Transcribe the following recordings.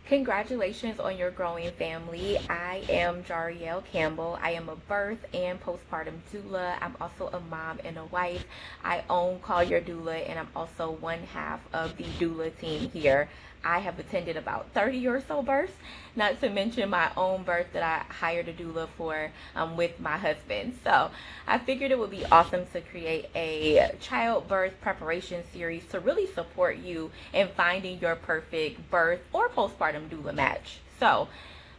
Congratulations on your growing family. I am Jarriel Campbell. I am a birth and postpartum doula. I'm also a mom and a wife. I own Call Your Doula, and I'm also one half of the doula team here. I have attended about 30 or so births, not to mention my own birth that I hired a doula for with my husband. So I figured it would be awesome to create a childbirth preparation series to really support you in finding your perfect birth or postpartum doula match. So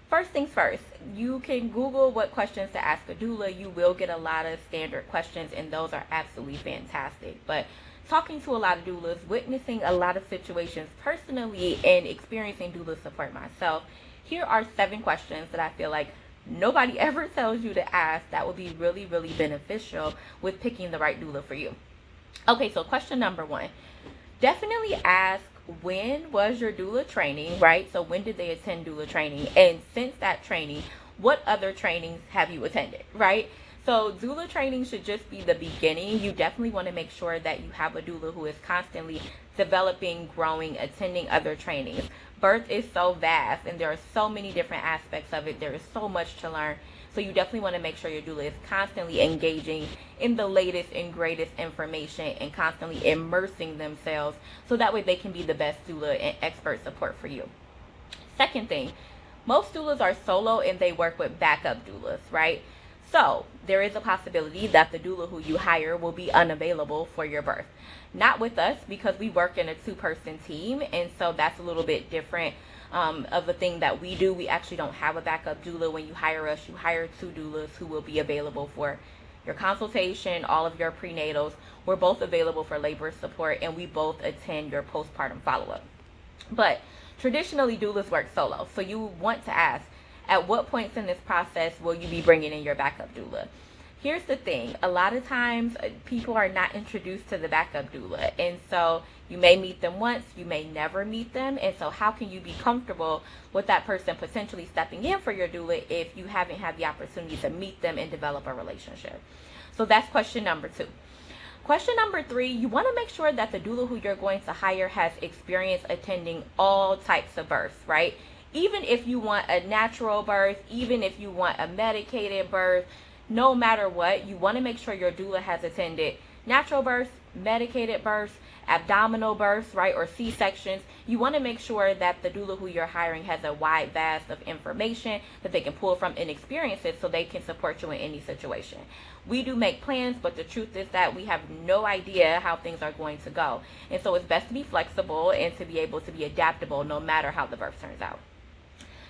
first things first, you can Google what questions to ask a doula. You will get a lot of standard questions, and those are absolutely fantastic. But talking to a lot of doulas, witnessing a lot of situations personally, and experiencing doula support myself, here are 7 questions that I feel like nobody ever tells you to ask that will be really, really beneficial with picking the right doula for you. Okay, so question number 1. Definitely ask, when was your doula training, right? So when did they attend doula training? And since that training, what other trainings have you attended, right? So doula training should just be the beginning. You definitely want to make sure that you have a doula who is constantly developing, growing, attending other trainings. Birth is so vast, and there are so many different aspects of it. There is so much to learn. So you definitely want to make sure your doula is constantly engaging in the latest and greatest information and constantly immersing themselves so that way they can be the best doula and expert support for you. Second thing, most doulas are solo and they work with backup doulas, right? So there is a possibility that the doula who you hire will be unavailable for your birth. Not with us, because we work in a 2-person team, and so that's a little bit different of the thing that we do. We actually don't have a backup doula. When you hire us, you hire 2 doulas who will be available for your consultation, all of your prenatals. We're both available for labor support, and we both attend your postpartum follow-up. But traditionally, doulas work solo, so you want to ask, at what points in this process will you be bringing in your backup doula? Here's the thing. A lot of times people are not introduced to the backup doula. And so you may meet them once, you may never meet them. And so how can you be comfortable with that person potentially stepping in for your doula if you haven't had the opportunity to meet them and develop a relationship? So that's question number 2. Question number 3, you want to make sure that the doula who you're going to hire has experience attending all types of births, right? Even if you want a natural birth, even if you want a medicated birth, no matter what, you want to make sure your doula has attended natural births, medicated births, abdominal births, right, or C-sections. You want to make sure that the doula who you're hiring has a wide vast of information that they can pull from and experiences so they can support you in any situation. We do make plans, but the truth is that we have no idea how things are going to go. And so it's best to be flexible and to be able to be adaptable no matter how the birth turns out.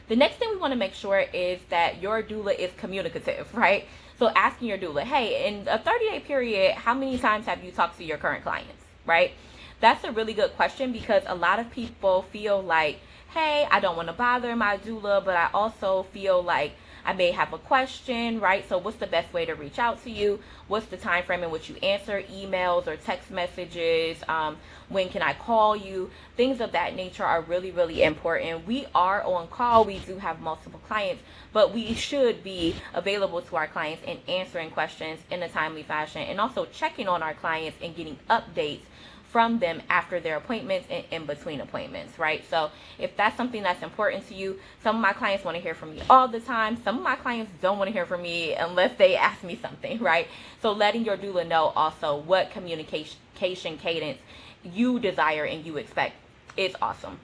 The next thing we want to make sure is that your doula is communicative, right? So asking your doula, hey, in a 30-day period, how many times have you talked to your current clients, right? That's a really good question, because a lot of people feel like, hey, I don't want to bother my doula, but I also feel like I may have a question, right? So what's the best way to reach out to you? What's the time frame in which you answer emails or text messages? When can I call you? Things of that nature are really, really important. We are on call. We do have multiple clients, but we should be available to our clients and answering questions in a timely fashion, and also checking on our clients and getting updates from them after their appointments and in between appointments, right? So if that's something that's important to you, some of my clients want to hear from me all the time. Some of my clients don't want to hear from me unless they ask me something, right? So letting your doula know also what communication cadence you desire and you expect is awesome.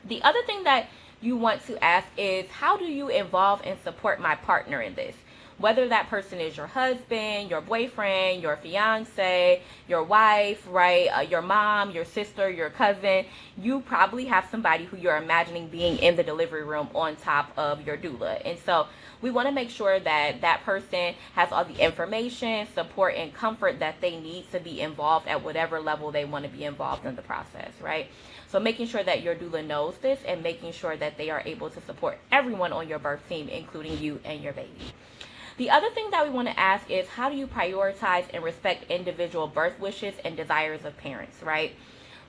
The other thing that you want to ask is, how do you involve and support my partner in this? Whether that person is your husband, your boyfriend, your fiance, your wife, right, your mom, your sister, your cousin, you probably have somebody who you're imagining being in the delivery room on top of your doula. And so we want to make sure that that person has all the information, support, and comfort that they need to be involved at whatever level they want to be involved in the process, right? So making sure that your doula knows this and making sure that they are able to support everyone on your birth team, including you and your baby. The other thing that we want to ask is, how do you prioritize and respect individual birth wishes and desires of parents, right?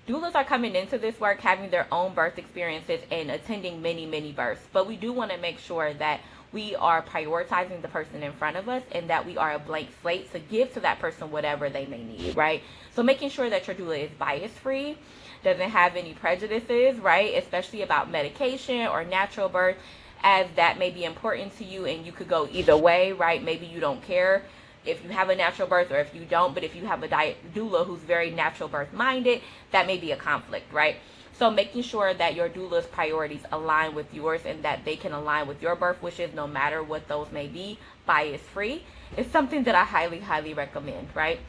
Doulas are coming into this work having their own birth experiences and attending many, many births, but we do want to make sure that we are prioritizing the person in front of us, and that we are a blank slate to give to that person whatever they may need, right? So making sure that your doula is bias free, doesn't have any prejudices, right? Especially about medication or natural birth, as that may be important to you and you could go either way, right? Maybe you don't care if you have a natural birth or if you don't, but if you have a doula who's very natural birth minded, that may be a conflict, right? So making sure that your doula's priorities align with yours and that they can align with your birth wishes, no matter what those may be, bias free, is something that I highly, highly recommend, right?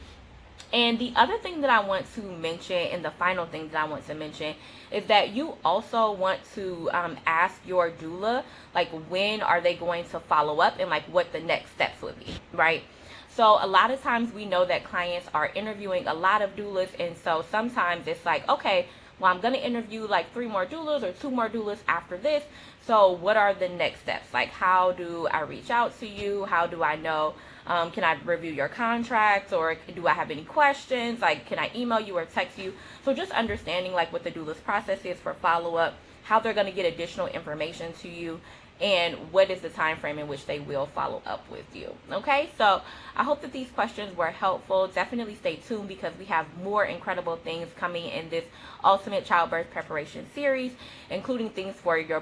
And the other thing that I want to mention, and the final thing that I want to mention, is that you also want to ask your doula, like, when are they going to follow up and like what the next steps would be, right? So a lot of times we know that clients are interviewing a lot of doulas, and so sometimes it's like, okay, well, I'm going to interview like 3 more doulas or 2 more doulas after this. So what are the next steps? Like, how do I reach out to you? How do I know? Can I review your contract, or do I have any questions? Like, can I email you or text you? So just understanding like what the doula's process is for follow-up, how they're going to get additional information to you, and what is the time frame in which they will follow up with you. Okay, so I hope that these questions were helpful. Definitely stay tuned, because we have more incredible things coming in this Ultimate Childbirth Preparation series, including things for your